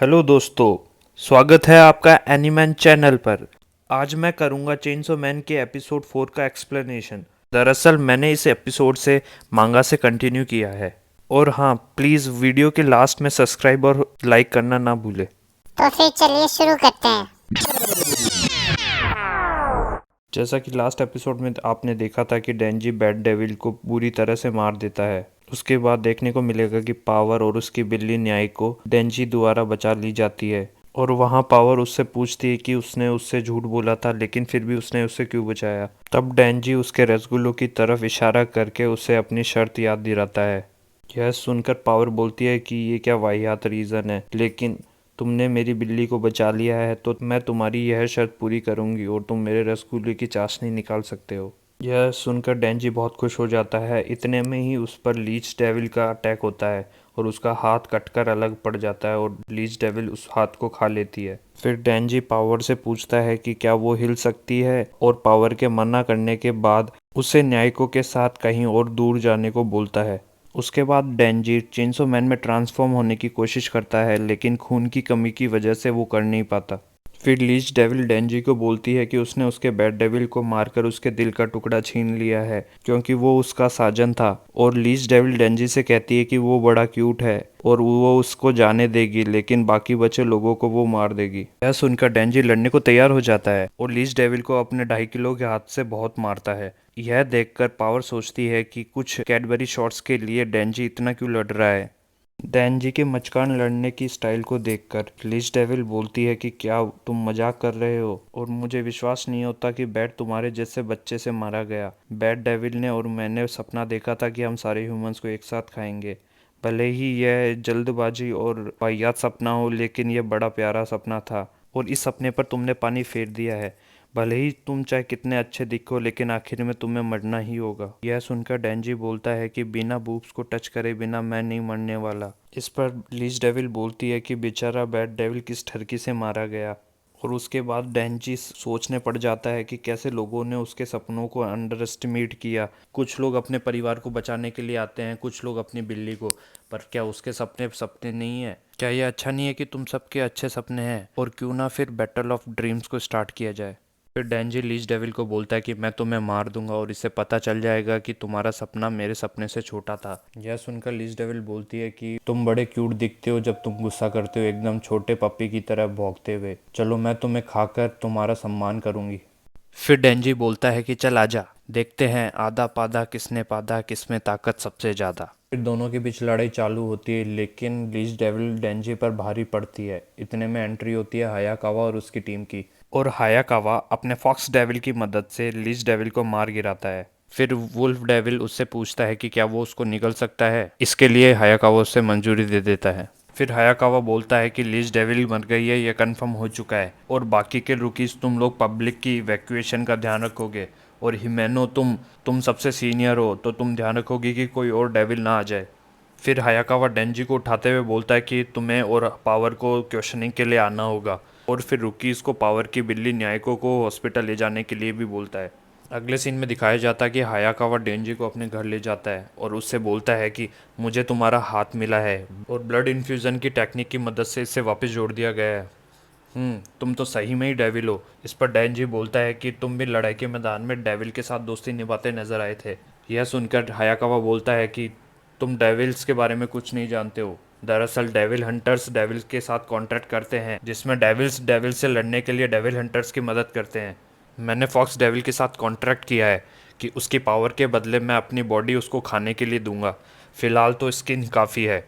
Hello दोस्तों, स्वागत है आपका एनीमैन चैनल पर। आज मैं करूंगा चेनसो मैन के एपिसोड 4 का एक्सप्लेनेशन। दरअसल मैंने इस एपिसोड से मांगा से कंटिन्यू किया है। और हाँ, प्लीज़ वीडियो के लास्ट में सब्सक्राइब और लाइक करना ना भूले। तो फिर चलिए शुरू करते हैं। जैसा कि लास्ट एपिसोड में आपने देखा था कि डेंजी बैड डेविल को बुरी तरह से मार देता है। उसके बाद देखने को मिलेगा कि पावर और उसकी बिल्ली न्याय को डेंजी द्वारा बचा ली जाती है। और वहाँ पावर उससे पूछती है कि उसने उससे झूठ बोला था, लेकिन फिर भी उसने उसे क्यों बचाया। तब डेंजी उसके रसगुल्लों की तरफ इशारा करके उसे अपनी शर्त याद दिलाता है। यह सुनकर पावर बोलती है कि ये क्या वाहियात रीज़न है, लेकिन तुमने मेरी बिल्ली को बचा लिया है तो मैं तुम्हारी यह शर्त पूरी करूंगी और तुम मेरे रसगुल्ले की चाशनी निकाल सकते हो। यह सुनकर डेंजी बहुत खुश हो जाता है। इतने में ही उस पर लीच डेविल का अटैक होता है और उसका हाथ कटकर अलग पड़ जाता है और लीच डेविल उस हाथ को खा लेती है। फिर डेंजी पावर से पूछता है कि क्या वो हिल सकती है, और पावर के मना करने के बाद उसे न्यायिकों के साथ कहीं और दूर जाने को बोलता है। उसके बाद डेंजी चेनसो मैन में ट्रांसफॉर्म होने की कोशिश करता है, लेकिन खून की कमी की वजह से वो कर नहीं पाता। फिर लीच डेविल डेंजी को बोलती है कि उसने उसके बैड डेविल को मारकर उसके दिल का टुकड़ा छीन लिया है, क्योंकि वो उसका साजन था। और लीच डेविल डेंजी से कहती है कि वो बड़ा क्यूट है और वो उसको जाने देगी, लेकिन बाकी बचे लोगों को वो मार देगी। यह सुनकर डेंजी लड़ने को तैयार हो जाता है और लीच डेविल को अपने 2.5 किलो के हाथ से बहुत मारता है। यह देखकर पावर सोचती है कि कुछ कैडबरी शॉट्स के लिए डेंजी इतना क्यों लड़ रहा है। डेंजी के मचकान लड़ने की स्टाइल को देखकर लीच डेविल बोलती है कि क्या तुम मजाक कर रहे हो, और मुझे विश्वास नहीं होता कि बैट तुम्हारे जैसे बच्चे से मारा गया। बैट डेविल ने और मैंने सपना देखा था कि हम सारे ह्यूमंस को एक साथ खाएंगे। भले ही यह जल्दबाजी और वाहियात सपना हो, लेकिन यह बड़ा प्यारा सपना था और इस सपने पर तुमने पानी फेर दिया है। भले ही तुम चाहे कितने अच्छे दिखो, लेकिन आखिर में तुम्हें मरना ही होगा। यह सुनकर डेंजी बोलता है कि बिना बूब्स को टच करे बिना मैं नहीं मरने वाला। इस पर लीज डेविल बोलती है कि बेचारा बैड डेविल किस ठरकी से मारा गया। और उसके बाद डेंजी सोचने पड़ जाता है कि कैसे लोगों ने उसके सपनों को अंडर एस्टिमेट किया। कुछ लोग अपने परिवार को बचाने के लिए आते हैं, कुछ लोग अपनी बिल्ली को, पर क्या उसके सपने सपने नहीं है? क्या यह अच्छा नहीं है कि तुम सबके अच्छे सपने हैं? और क्यों ना फिर बैटल ऑफ ड्रीम्स को स्टार्ट किया जाए। फिर डेंजी लीच डेविल को बोलता है कि मैं तुम्हें मार दूंगा और इससे पता चल जाएगा कि तुम्हारा सपना मेरे सपने से छोटा था। यह सुनकर लीच डेविल बोलती है कि तुम बड़े क्यूट दिखते हो जब तुम गुस्सा करते हो, एकदम छोटे पपी की तरह भौंकते हुए। चलो मैं तुम्हें खाकर तुम्हारा सम्मान करूंगी। फिर डेंजी बोलता है कि चल आजा, देखते हैं आधा पाधा किसने पाधा, किसमें ताकत सबसे ज्यादा। फिर दोनों के बीच लड़ाई चालू होती है, लेकिन लीच डेविल डेंजी पर भारी पड़ती है। इतने में एंट्री होती है हायाकावा और उसकी टीम की, और हायाकावा अपने फॉक्स डेविल की मदद से लीच डेविल को मार गिराता है। फिर वुल्फ डेविल उससे पूछता है कि क्या वो उसको निगल सकता है। इसके लिए हायाकावा उससे मंजूरी दे देता है। फिर हायाकावा बोलता है कि लीच डेविल मर गई है, यह कंफर्म हो चुका है, और बाकी के रुकीज तुम लोग पब्लिक की इवैक्यूएशन का ध्यान रखोगे, और हिमेनो तुम सबसे सीनियर हो तो तुम ध्यान रखोगे कि कोई और डेविल ना आ जाए। फिर हायाकावा डेंजी को उठाते हुए बोलता है कि तुम्हें और पावर को क्वेश्चनिंग के लिए आना होगा, और फिर रुकीज को पावर की बिल्ली न्यायिकों को हॉस्पिटल ले जाने के लिए भी बोलता है। अगले सीन में दिखाया जाता है कि हायाकावा डेंजी को अपने घर ले जाता है और उससे बोलता है कि मुझे तुम्हारा हाथ मिला है और ब्लड इन्फ्यूज़न की टेक्निक की मदद से इसे वापस जोड़ दिया गया है। तुम तो सही में ही डेविल हो। इस पर डेंजी बोलता है कि तुम भी लड़ाई के मैदान में डेविल के साथ दोस्ती निभाते नजर आए थे। यह सुनकर हायाकावा बोलता है कि तुम डेविल्स के बारे में कुछ नहीं जानते हो। दरअसल डेविल हंटर्स डेविल्स के साथ कॉन्ट्रैक्ट करते हैं, जिसमें डेविल्स डेविल से लड़ने के लिए डेविल हंटर्स की मदद करते हैं। मैंने फॉक्स डेविल के साथ कॉन्ट्रैक्ट किया है कि उसकी पावर के बदले मैं अपनी बॉडी उसको खाने के लिए दूंगा। फिलहाल तो स्किन काफ़ी है।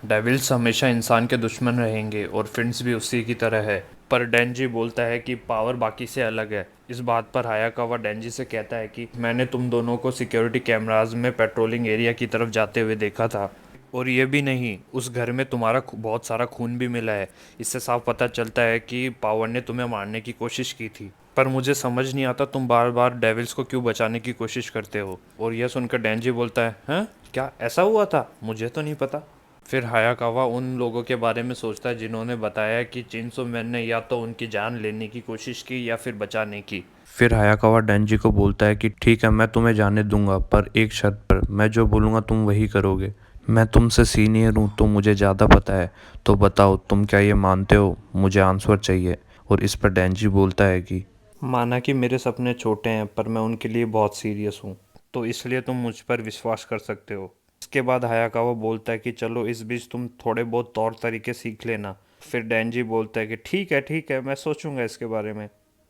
डेविल्स हमेशा इंसान के दुश्मन रहेंगे और फ्रेंड्स भी उसी की तरह है। पर डेंजी बोलता है कि पावर बाकी से अलग है। इस बात पर हायाकावा डेंजी से कहता है कि मैंने तुम दोनों को सिक्योरिटी कैमराज में पेट्रोलिंग एरिया की तरफ जाते हुए देखा था, और ये भी नहीं, उस घर में तुम्हारा बहुत सारा खून भी मिला है। इससे साफ पता चलता है कि पावर ने तुम्हें मारने की कोशिश की थी। पर मुझे समझ नहीं आता तुम बार बार डेविल्स को क्यों बचाने की कोशिश करते हो। और यह सुनकर डेंजी बोलता है, हैं, क्या ऐसा हुआ था? मुझे तो नहीं पता। फिर हायाकावा उन लोगों के बारे में सोचता है जिन्होंने बताया कि चेनसो मैन ने या तो उनकी जान लेने की कोशिश की या फिर बचाने की। फिर हायाकावा डेंजी को बोलता है कि ठीक है, मैं तुम्हें जाने दूंगा, पर एक शर्त पर। मैं जो बोलूँगा तुम वही करोगे। मैं तुमसे सीनियर हूँ तो मुझे ज़्यादा पता है, तो बताओ तुम क्या ये मानते हो? मुझे आंसर चाहिए। और इस पर डेंजी बोलता है कि माना कि मेरे सपने छोटे हैं पर मैं उनके लिए बहुत सीरियस हूँ, तो इसलिए तुम मुझ पर विश्वास कर सकते हो। इसके बाद हायाकावा बोलता है कि चलो इस बीच तुम थोड़े बहुत तौर तरीके सीख लेना। फिर डेंजी बोलता है कि ठीक है मैं सोचूंगा इसके बारे में।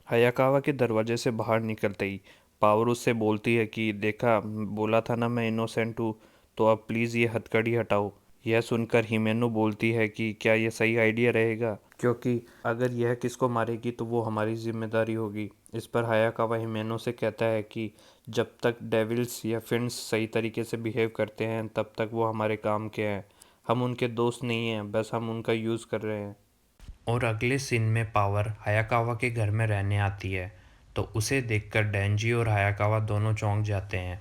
हायाकावा के दरवाजे से बाहर निकलते ही पावर उससे बोलती है कि देखा, बोला था ना मैं इनोसेंट हूँ, तो अब प्लीज़ ये हथकड़ी हटाओ। यह सुनकर हिमेनो बोलती है कि क्या ये सही आइडिया रहेगा, क्योंकि अगर यह किसको मारेगी तो वो हमारी जिम्मेदारी होगी। इस पर हायाकावा हिमेनो से कहता है कि जब तक डेविल्स या फिन्स सही तरीके से बिहेव करते हैं तब तक वो हमारे काम के हैं। हम उनके दोस्त नहीं हैं, बस हम उनका यूज़ कर रहे हैं। और अगले सीन में पावर हायाकावा के घर में रहने आती है, तो उसे देखकर डेंजी और हायाकावा दोनों चौंक जाते हैं।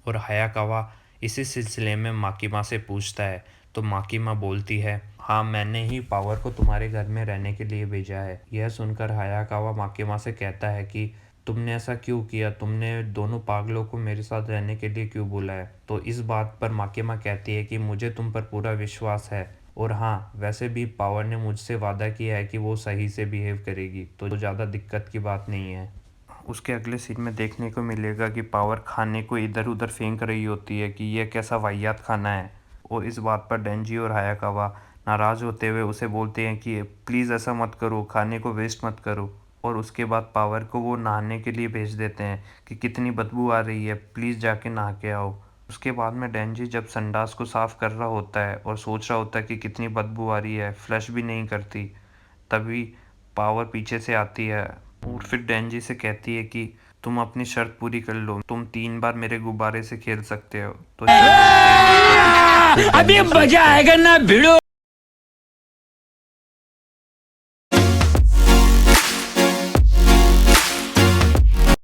और हायाकावा इसी सिलसिले में माकिमा से पूछता है, तो माकिमा बोलती है, हाँ मैंने ही पावर को तुम्हारे घर में रहने के लिए भेजा है। यह सुनकर हायाकावा माकिमा से कहता है कि तुमने ऐसा क्यों किया, तुमने दोनों पागलों को मेरे साथ रहने के लिए क्यों बोला है? तो इस बात पर माकिमा कहती है कि मुझे तुम पर पूरा विश्वास है, और हाँ वैसे भी पावर ने मुझसे वादा किया है कि वो सही से बिहेव करेगी, तो ज़्यादा दिक्कत की बात नहीं है। उसके अगले सीन में देखने को मिलेगा कि पावर खाने को इधर उधर फेंक रही होती है कि यह कैसा वाहियात खाना है। और इस बात पर डेंजी और हायाकावा नाराज़ होते हुए उसे बोलते हैं कि प्लीज़ ऐसा मत करो, खाने को वेस्ट मत करो। और उसके बाद पावर को वो नहाने के लिए भेज देते हैं कि कितनी बदबू आ रही है, प्लीज़ जाके नहा के आओ। उसके बाद में डेंजी जब संडास को साफ़ कर रहा होता है और सोच रहा होता है कि कितनी बदबू आ रही है, फ्लश भी नहीं करती, तभी पावर पीछे से आती है और फिर डेंजी से कहती है कि तुम अपनी शर्त पूरी कर लो, तुम 3 बार मेरे गुब्बारे से खेल सकते हो। तो चलो देर मत करो। फिर अभी डेंजी मजा सोचता है आएगा ना भिड़ो।